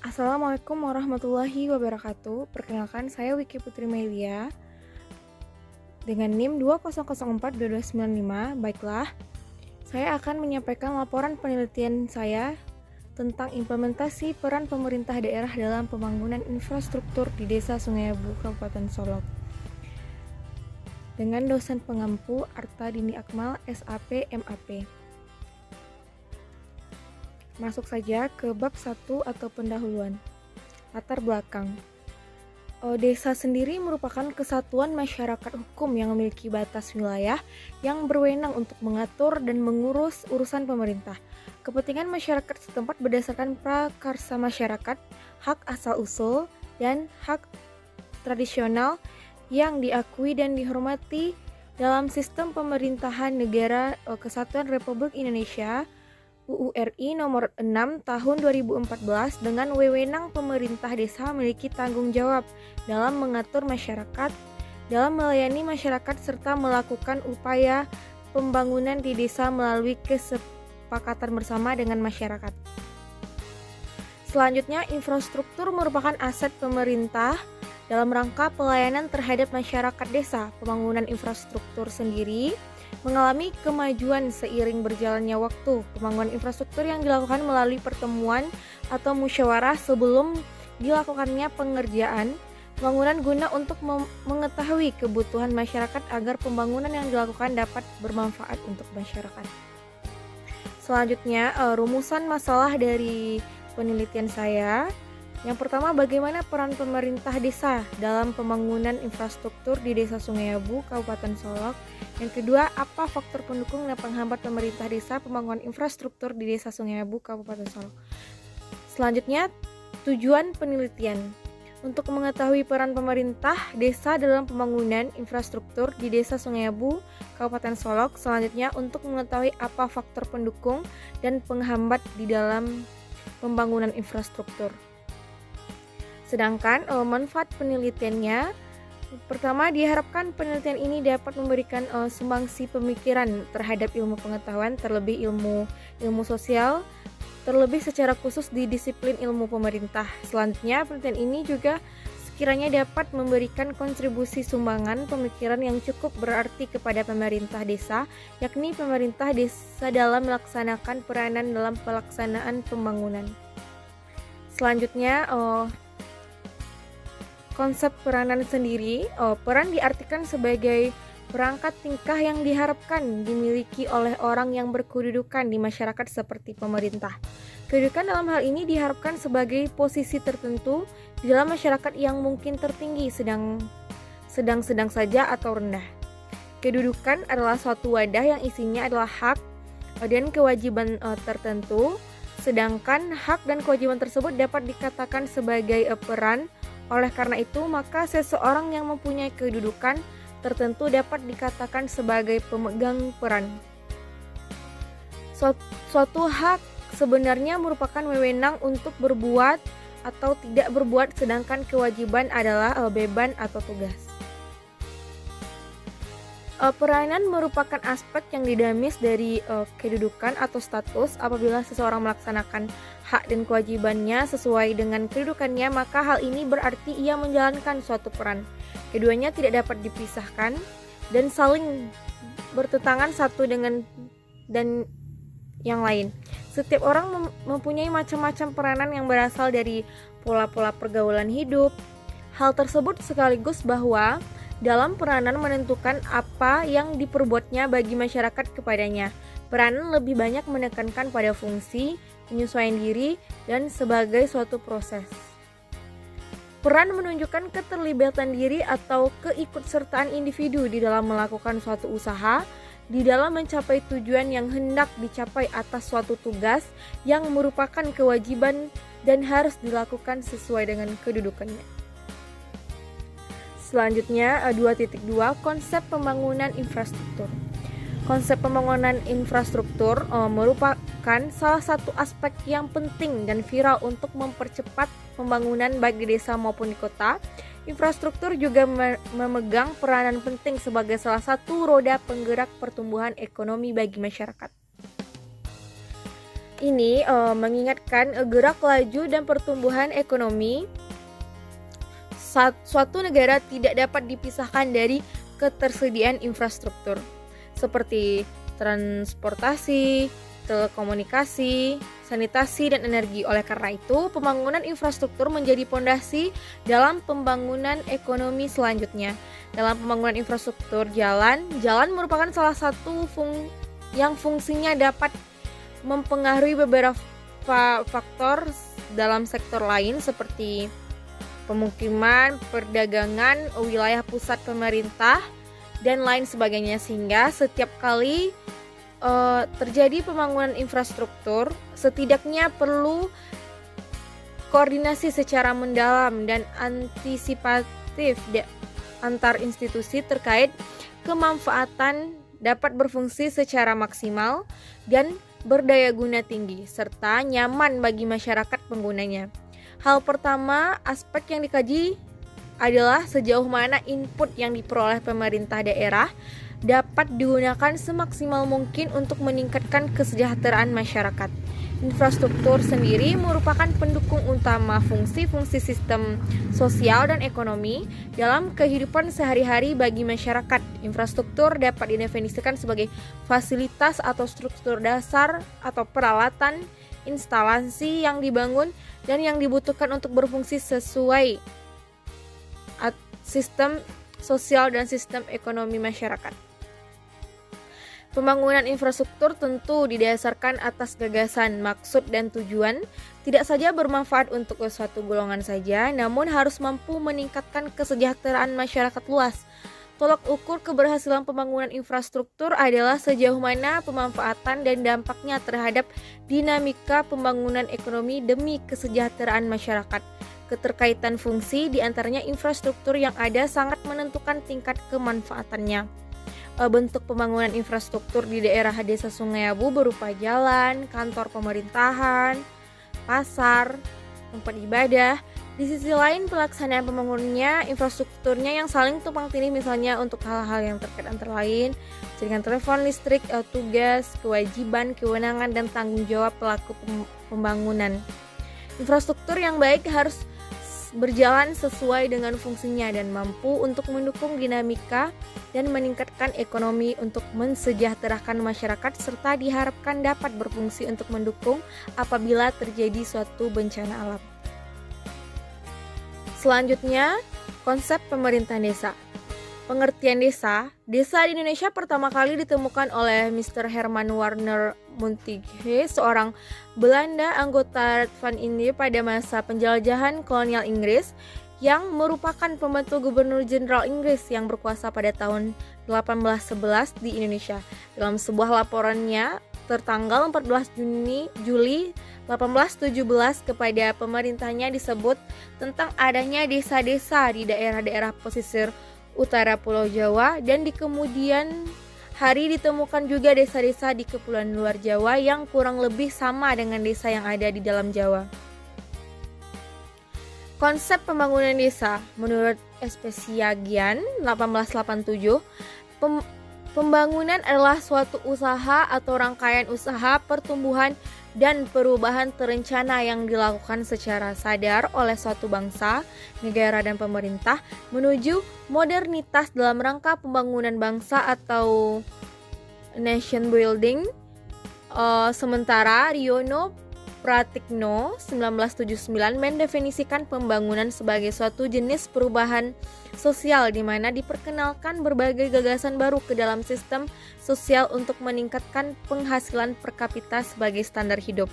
Assalamualaikum warahmatullahi wabarakatuh. Perkenalkan, saya Wiki Putri Melia dengan NIM 2004225. Baiklah, saya akan menyampaikan laporan penelitian saya tentang implementasi peran pemerintah daerah dalam pembangunan infrastruktur di Desa Sungai Abu, Kabupaten Solok. Dengan dosen pengampu Arta Dini Akmal, SAP, MAP. Masuk saja ke bab 1 atau pendahuluan. Latar belakang. Desa sendiri merupakan kesatuan masyarakat hukum yang memiliki batas wilayah yang berwenang untuk mengatur dan mengurus urusan pemerintah. Kepentingan masyarakat setempat berdasarkan prakarsa masyarakat, hak asal-usul, dan hak tradisional yang diakui dan dihormati dalam sistem pemerintahan negara Kesatuan Republik Indonesia UU RI nomor 6 tahun 2014 dengan wewenang pemerintah desa memiliki tanggung jawab dalam mengatur masyarakat, dalam melayani masyarakat serta melakukan upaya pembangunan di desa melalui kesepakatan bersama dengan masyarakat. Selanjutnya, infrastruktur merupakan aset pemerintah dalam rangka pelayanan terhadap masyarakat desa. Pembangunan infrastruktur sendiri mengalami kemajuan seiring berjalannya waktu. Pembangunan infrastruktur yang dilakukan melalui pertemuan atau musyawarah sebelum dilakukannya pengerjaan pembangunan guna untuk mengetahui kebutuhan masyarakat agar pembangunan yang dilakukan dapat bermanfaat untuk masyarakat. Selanjutnya, rumusan masalah dari penelitian saya. Yang pertama, bagaimana peran pemerintah desa dalam pembangunan infrastruktur di Desa Sungai Abu, Kabupaten Solok. Yang kedua, apa faktor pendukung dan penghambat pemerintah desa pembangunan infrastruktur di Desa Sungai Abu, Kabupaten Solok. Selanjutnya, tujuan penelitian. Untuk mengetahui peran pemerintah desa dalam pembangunan infrastruktur di Desa Sungai Abu, Kabupaten Solok. Selanjutnya, untuk mengetahui apa faktor pendukung dan penghambat di dalam pembangunan infrastruktur. Sedangkan manfaat penelitiannya, pertama, diharapkan penelitian ini dapat memberikan sumbangsi pemikiran terhadap ilmu pengetahuan, terlebih ilmu sosial, terlebih secara khusus di disiplin ilmu pemerintah. Selanjutnya, penelitian ini juga sekiranya dapat memberikan kontribusi sumbangan pemikiran yang cukup berarti kepada pemerintah desa, yakni pemerintah desa dalam melaksanakan peranan dalam pelaksanaan pembangunan. Selanjutnya, konsep peranan sendiri, peran diartikan sebagai perangkat tingkah yang diharapkan dimiliki oleh orang yang berkedudukan di masyarakat seperti pemerintah. Kedudukan dalam hal ini diharapkan sebagai posisi tertentu di dalam masyarakat yang mungkin tertinggi, sedang saja atau rendah. Kedudukan adalah suatu wadah yang isinya adalah hak dan kewajiban tertentu, sedangkan hak dan kewajiban tersebut dapat dikatakan sebagai peran. Oleh karena itu, maka seseorang yang mempunyai kedudukan tertentu dapat dikatakan sebagai pemegang peran. Suatu hak sebenarnya merupakan wewenang untuk berbuat atau tidak berbuat, sedangkan kewajiban adalah beban atau tugas. Peranan merupakan aspek yang dinamis dari kedudukan atau status. Apabila seseorang melaksanakan hak dan kewajibannya sesuai dengan kedudukannya, maka hal ini berarti ia menjalankan suatu peran. Keduanya tidak dapat dipisahkan dan saling bertentangan satu dengan dan yang lain. Setiap orang mempunyai macam-macam peranan yang berasal dari pola-pola pergaulan hidup. Hal tersebut sekaligus bahwa dalam peranan menentukan apa yang diperbuatnya bagi masyarakat kepadanya. Peranan lebih banyak menekankan pada fungsi, penyesuaian diri, dan sebagai suatu proses. Peran menunjukkan keterlibatan diri atau keikutsertaan individu di dalam melakukan suatu usaha, di dalam mencapai tujuan yang hendak dicapai atas suatu tugas yang merupakan kewajiban dan harus dilakukan sesuai dengan kedudukannya. Selanjutnya, 2.2 konsep pembangunan infrastruktur. Konsep pembangunan infrastruktur merupakan salah satu aspek yang penting dan viral untuk mempercepat pembangunan baik di desa maupun di kota. Infrastruktur juga memegang peranan penting sebagai salah satu roda penggerak pertumbuhan ekonomi bagi masyarakat. ini mengingatkan gerak laju dan pertumbuhan ekonomi suatu negara tidak dapat dipisahkan dari ketersediaan infrastruktur seperti transportasi, telekomunikasi, sanitasi, dan energi. Oleh karena itu, pembangunan infrastruktur menjadi pondasi dalam pembangunan ekonomi selanjutnya. Dalam pembangunan infrastruktur jalan merupakan salah satu yang fungsinya dapat mempengaruhi beberapa faktor dalam sektor lain seperti pemukiman, perdagangan, wilayah pusat pemerintah, dan lain sebagainya, sehingga setiap kali terjadi pembangunan infrastruktur setidaknya perlu koordinasi secara mendalam dan antisipatif antar institusi terkait kemanfaatan dapat berfungsi secara maksimal dan berdaya guna tinggi serta nyaman bagi masyarakat penggunanya. Hal pertama, aspek yang dikaji adalah sejauh mana input yang diperoleh pemerintah daerah dapat digunakan semaksimal mungkin untuk meningkatkan kesejahteraan masyarakat. Infrastruktur sendiri merupakan pendukung utama fungsi-fungsi sistem sosial dan ekonomi dalam kehidupan sehari-hari bagi masyarakat. Infrastruktur dapat didefinisikan sebagai fasilitas atau struktur dasar atau peralatan, instalasi yang dibangun dan yang dibutuhkan untuk berfungsi sesuai sistem sosial dan sistem ekonomi masyarakat. Pembangunan infrastruktur tentu didasarkan atas gagasan, maksud, dan tujuan, tidak saja bermanfaat untuk suatu golongan saja, namun harus mampu meningkatkan kesejahteraan masyarakat luas. Tolak ukur keberhasilan pembangunan infrastruktur adalah sejauh mana pemanfaatan dan dampaknya terhadap dinamika pembangunan ekonomi demi kesejahteraan masyarakat. Keterkaitan fungsi di antaranya infrastruktur yang ada sangat menentukan tingkat kemanfaatannya. Bentuk pembangunan infrastruktur di daerah Desa Sungai Abu berupa jalan, kantor pemerintahan, pasar, tempat ibadah. Di sisi lain, pelaksanaan pembangunannya, infrastrukturnya yang saling tumpang tindih, misalnya untuk hal-hal yang terkait antara lain jaringan telepon, listrik, tugas, kewajiban, kewenangan, dan tanggung jawab pelaku pembangunan. Infrastruktur yang baik harus berjalan sesuai dengan fungsinya dan mampu untuk mendukung dinamika dan meningkatkan ekonomi untuk mensejahterakan masyarakat serta diharapkan dapat berfungsi untuk mendukung apabila terjadi suatu bencana alam. Selanjutnya, konsep pemerintahan desa. Pengertian desa di Indonesia pertama kali ditemukan oleh Mr. Herman Warner Montague, seorang Belanda anggota Raad van Indië pada masa penjelajahan kolonial Inggris, yang merupakan pembantu Gubernur Jenderal Inggris yang berkuasa pada tahun 1811 di Indonesia. Dalam sebuah laporannya tertanggal 14 Juli 1817 kepada pemerintahnya disebut tentang adanya desa-desa di daerah-daerah pesisir utara Pulau Jawa, dan di kemudian hari ditemukan juga desa-desa di kepulauan luar Jawa yang kurang lebih sama dengan desa yang ada di dalam Jawa. Konsep pembangunan desa menurut Espesiagian 1887, pembangunan adalah suatu usaha atau rangkaian usaha pertumbuhan dan perubahan terencana yang dilakukan secara sadar oleh suatu bangsa, negara, dan pemerintah menuju modernitas dalam rangka pembangunan bangsa atau nation building. Sementara Riono Pratikno 1979 mendefinisikan pembangunan sebagai suatu jenis perubahan sosial di mana diperkenalkan berbagai gagasan baru ke dalam sistem sosial untuk meningkatkan penghasilan per kapita sebagai standar hidup.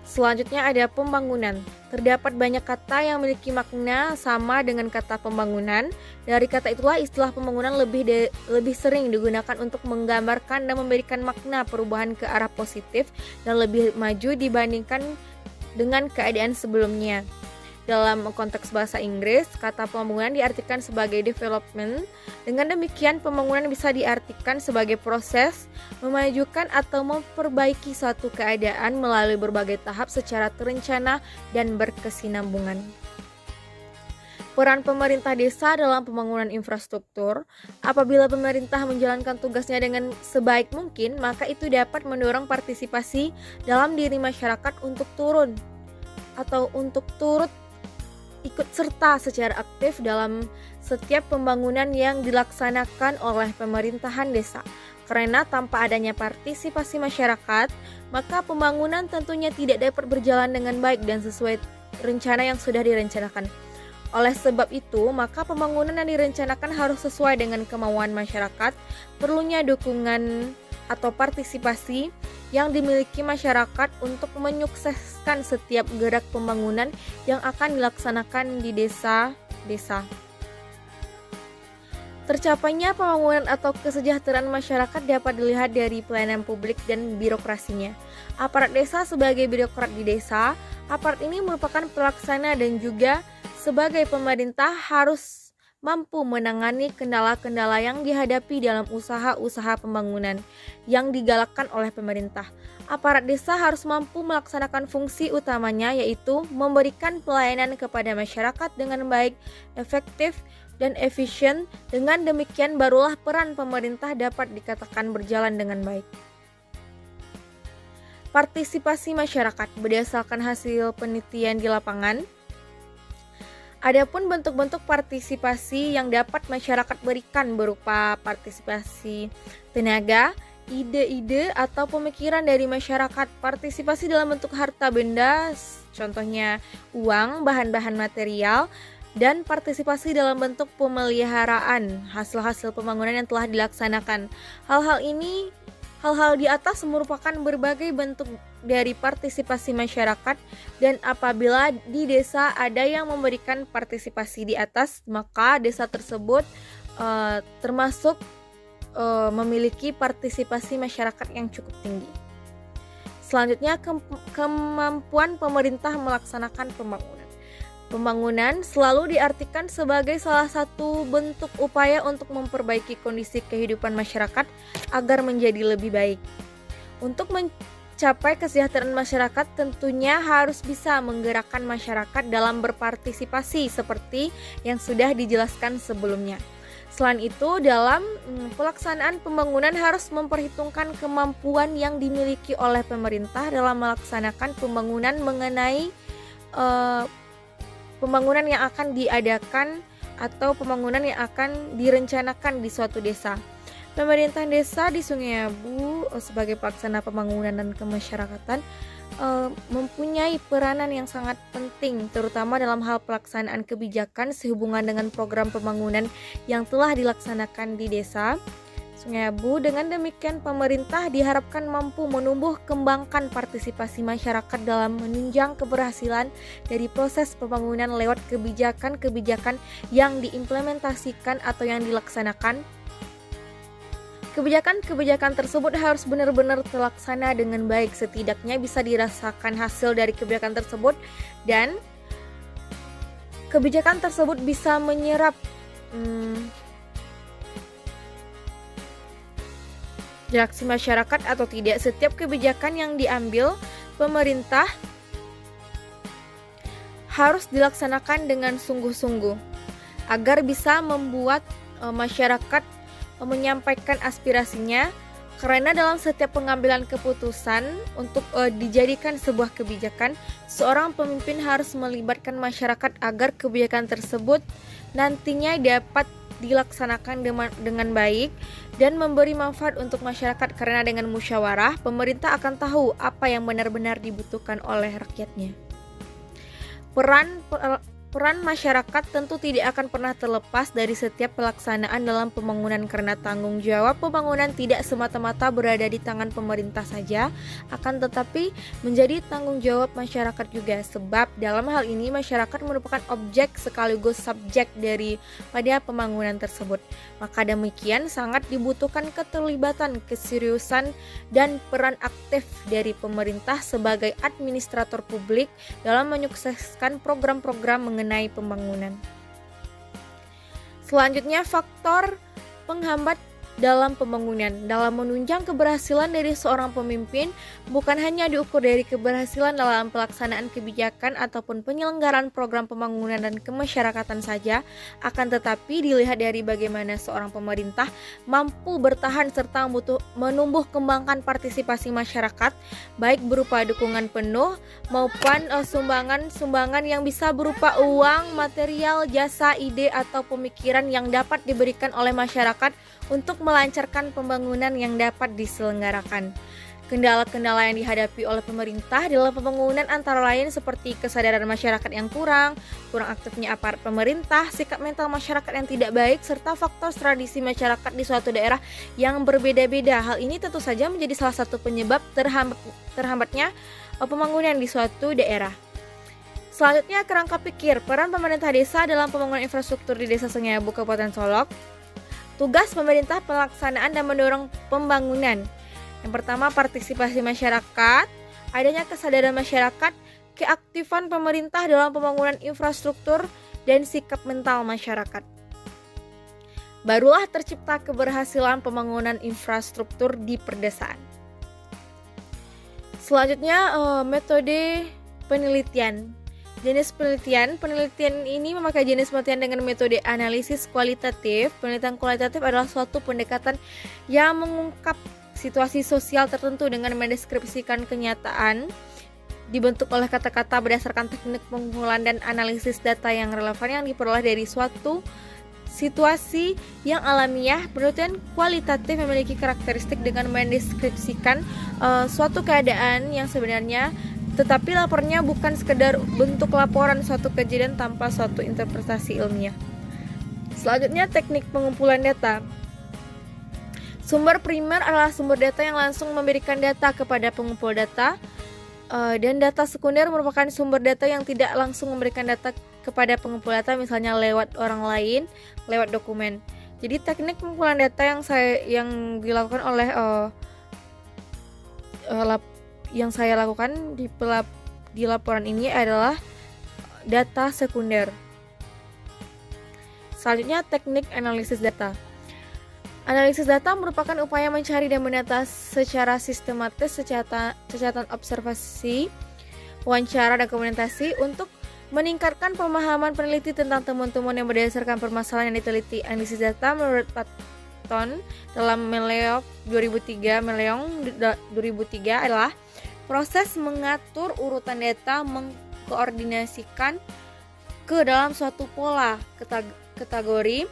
Selanjutnya ada pembangunan. Terdapat banyak kata yang memiliki makna sama dengan kata pembangunan. Dari kata itulah istilah pembangunan lebih sering digunakan untuk menggambarkan dan memberikan makna perubahan ke arah positif dan lebih maju dibandingkan dengan keadaan sebelumnya. Dalam konteks bahasa Inggris, kata pembangunan diartikan sebagai development. Dengan demikian, pembangunan bisa diartikan sebagai proses memajukan atau memperbaiki suatu keadaan melalui berbagai tahap secara terencana dan berkesinambungan. Peran pemerintah desa dalam pembangunan infrastruktur. Apabila pemerintah menjalankan tugasnya dengan sebaik mungkin, maka itu dapat mendorong partisipasi dalam diri masyarakat untuk turut ikut serta secara aktif dalam setiap pembangunan yang dilaksanakan oleh pemerintahan desa. Karena tanpa adanya partisipasi masyarakat, maka pembangunan tentunya tidak dapat berjalan dengan baik dan sesuai rencana yang sudah direncanakan. Oleh sebab itu, maka pembangunan yang direncanakan harus sesuai dengan kemauan masyarakat. Perlunya dukungan atau partisipasi yang dimiliki masyarakat untuk menyukseskan setiap gerak pembangunan yang akan dilaksanakan di desa-desa. Tercapainya pembangunan atau kesejahteraan masyarakat dapat dilihat dari pelayanan publik dan birokrasinya. Aparat desa sebagai birokrat di desa, aparat ini merupakan pelaksana dan juga sebagai pemerintah harus mampu menangani kendala-kendala yang dihadapi dalam usaha-usaha pembangunan yang digalakkan oleh pemerintah. Aparat desa harus mampu melaksanakan fungsi utamanya, yaitu memberikan pelayanan kepada masyarakat dengan baik, efektif, dan efisien. Dengan demikian barulah peran pemerintah dapat dikatakan berjalan dengan baik. Partisipasi masyarakat berdasarkan hasil penelitian di lapangan. Adapun bentuk-bentuk partisipasi yang dapat masyarakat berikan berupa partisipasi tenaga, ide-ide atau pemikiran dari masyarakat, partisipasi dalam bentuk harta benda, contohnya uang, bahan-bahan material, dan partisipasi dalam bentuk pemeliharaan hasil-hasil pembangunan yang telah dilaksanakan. Hal-hal di atas merupakan berbagai bentuk dari partisipasi masyarakat, dan apabila di desa ada yang memberikan partisipasi di atas, maka desa tersebut termasuk memiliki partisipasi masyarakat yang cukup tinggi. Selanjutnya, kemampuan pemerintah melaksanakan pembangunan. Pembangunan selalu diartikan sebagai salah satu bentuk upaya untuk memperbaiki kondisi kehidupan masyarakat agar menjadi lebih baik. Untuk mencapai kesejahteraan masyarakat tentunya harus bisa menggerakkan masyarakat dalam berpartisipasi seperti yang sudah dijelaskan sebelumnya. Selain itu, dalam pelaksanaan pembangunan harus memperhitungkan kemampuan yang dimiliki oleh pemerintah dalam melaksanakan pembangunan mengenai pembangunan yang akan diadakan atau pembangunan yang akan direncanakan di suatu desa. Pemerintahan desa di Sungai Abu sebagai pelaksana pembangunan dan kemasyarakatan mempunyai peranan yang sangat penting, terutama dalam hal pelaksanaan kebijakan sehubungan dengan program pembangunan yang telah dilaksanakan di desa Sungai Abu. Dengan demikian, pemerintah diharapkan mampu menumbuh kembangkan partisipasi masyarakat dalam menunjang keberhasilan dari proses pembangunan lewat kebijakan-kebijakan yang diimplementasikan atau yang dilaksanakan. Kebijakan-kebijakan tersebut harus benar-benar terlaksana dengan baik, setidaknya bisa dirasakan hasil dari kebijakan tersebut, dan kebijakan tersebut bisa menyerap reaksi masyarakat atau tidak. Setiap kebijakan yang diambil pemerintah harus dilaksanakan dengan sungguh-sungguh agar bisa membuat masyarakat menyampaikan aspirasinya, karena dalam setiap pengambilan keputusan untuk dijadikan sebuah kebijakan, seorang pemimpin harus melibatkan masyarakat agar kebijakan tersebut nantinya dapat dilaksanakan dengan baik dan memberi manfaat untuk masyarakat, karena dengan musyawarah pemerintah akan tahu apa yang benar-benar dibutuhkan oleh rakyatnya. Peran masyarakat tentu tidak akan pernah terlepas dari setiap pelaksanaan dalam pembangunan, karena tanggung jawab pembangunan tidak semata-mata berada di tangan pemerintah saja, akan tetapi menjadi tanggung jawab masyarakat juga, sebab dalam hal ini masyarakat merupakan objek sekaligus subjek daripada pembangunan tersebut. Maka demikian sangat dibutuhkan keterlibatan, keseriusan, dan peran aktif dari pemerintah sebagai administrator publik dalam menyukseskan program-program mengenai pembangunan. Selanjutnya, faktor penghambat dalam pembangunan. Dalam menunjang keberhasilan dari seorang pemimpin, bukan hanya diukur dari keberhasilan dalam pelaksanaan kebijakan ataupun penyelenggaraan program pembangunan dan kemasyarakatan saja, akan tetapi dilihat dari bagaimana seorang pemerintah mampu bertahan serta menumbuh kembangkan partisipasi masyarakat, baik berupa dukungan penuh maupun sumbangan yang bisa berupa uang, material, jasa, ide, atau pemikiran yang dapat diberikan oleh masyarakat untuk melancarkan pembangunan yang dapat diselenggarakan. Kendala-kendala yang dihadapi oleh pemerintah dalam pembangunan antara lain seperti kesadaran masyarakat yang kurang aktifnya aparat pemerintah, sikap mental masyarakat yang tidak baik, serta faktor tradisi masyarakat di suatu daerah yang berbeda-beda. Hal ini tentu saja menjadi salah satu penyebab terhambatnya pembangunan di suatu daerah. Selanjutnya, kerangka pikir peran pemerintah desa dalam pembangunan infrastruktur di Desa Sungai Abu, Kabupaten Solok. Tugas pemerintah pelaksanaan dan mendorong pembangunan. Yang pertama, partisipasi masyarakat, adanya kesadaran masyarakat, keaktifan pemerintah dalam pembangunan infrastruktur, dan sikap mental masyarakat. Barulah tercipta keberhasilan pembangunan infrastruktur di perdesaan. Selanjutnya, metode penelitian. Jenis penelitian ini memakai jenis penelitian dengan metode analisis kualitatif. Penelitian kualitatif adalah suatu pendekatan yang mengungkap situasi sosial tertentu dengan mendeskripsikan kenyataan, dibentuk oleh kata-kata berdasarkan teknik pengumpulan dan analisis data yang relevan yang diperoleh dari suatu situasi yang alamiah. Penelitian kualitatif memiliki karakteristik dengan mendeskripsikan suatu keadaan yang sebenarnya, tetapi lapornya bukan sekedar bentuk laporan suatu kejadian tanpa suatu interpretasi ilmiah. Selanjutnya, teknik pengumpulan data. Sumber primer adalah sumber data yang langsung memberikan data kepada pengumpul data, dan data sekunder merupakan sumber data yang tidak langsung memberikan data kepada pengumpul data, misalnya lewat orang lain, lewat dokumen. Jadi teknik pengumpulan data yang dilakukan oleh yang saya lakukan di laporan ini adalah data sekunder. Selanjutnya, teknik analisis data. Analisis data merupakan upaya mencari dan mendata secara sistematis catatan observasi, wawancara, dan dokumentasi untuk meningkatkan pemahaman peneliti tentang temuan-temuan yang berdasarkan permasalahan yang diteliti. Analisis data menurut Patton dalam Meleong 2003 adalah proses mengatur urutan data, mengkoordinasikan ke dalam suatu pola, kategori,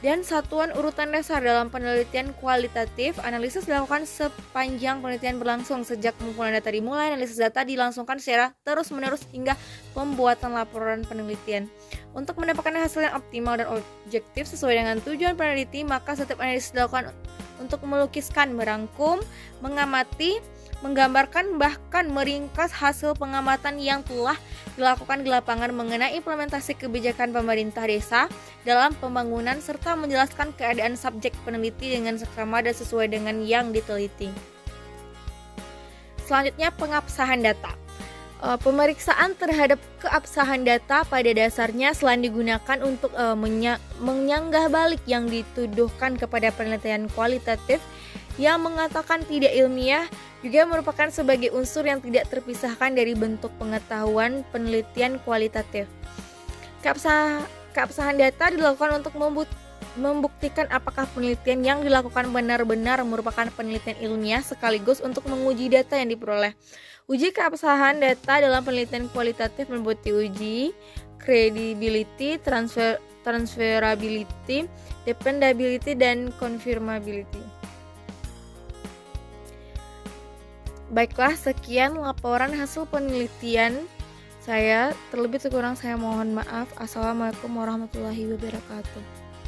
dan satuan urutan dasar. Dalam penelitian kualitatif, analisis dilakukan sepanjang penelitian berlangsung. Sejak pengumpulan data dimulai, analisis data dilangsungkan secara terus-menerus hingga pembuatan laporan penelitian. Untuk mendapatkan hasil yang optimal dan objektif sesuai dengan tujuan peneliti, maka setiap analisis dilakukan untuk melukiskan, merangkum, mengamati, menggambarkan, bahkan meringkas hasil pengamatan yang telah dilakukan di lapangan mengenai implementasi kebijakan pemerintah desa dalam pembangunan, serta menjelaskan keadaan subjek peneliti dengan seksama dan sesuai dengan yang diteliti. Selanjutnya, pengabsahan data. Pemeriksaan terhadap keabsahan data pada dasarnya selain digunakan untuk menyanggah balik yang dituduhkan kepada penelitian kualitatif yang mengatakan tidak ilmiah, juga merupakan sebagai unsur yang tidak terpisahkan dari bentuk pengetahuan penelitian kualitatif. Keabsahan data dilakukan untuk membuktikan apakah penelitian yang dilakukan benar-benar merupakan penelitian ilmiah, sekaligus untuk menguji data yang diperoleh. Uji keabsahan data dalam penelitian kualitatif meliputi uji credibility, transferability, dependability, dan confirmability. Baiklah, sekian laporan hasil penelitian saya. Terlebih kurang saya mohon maaf. Assalamualaikum warahmatullahi wabarakatuh.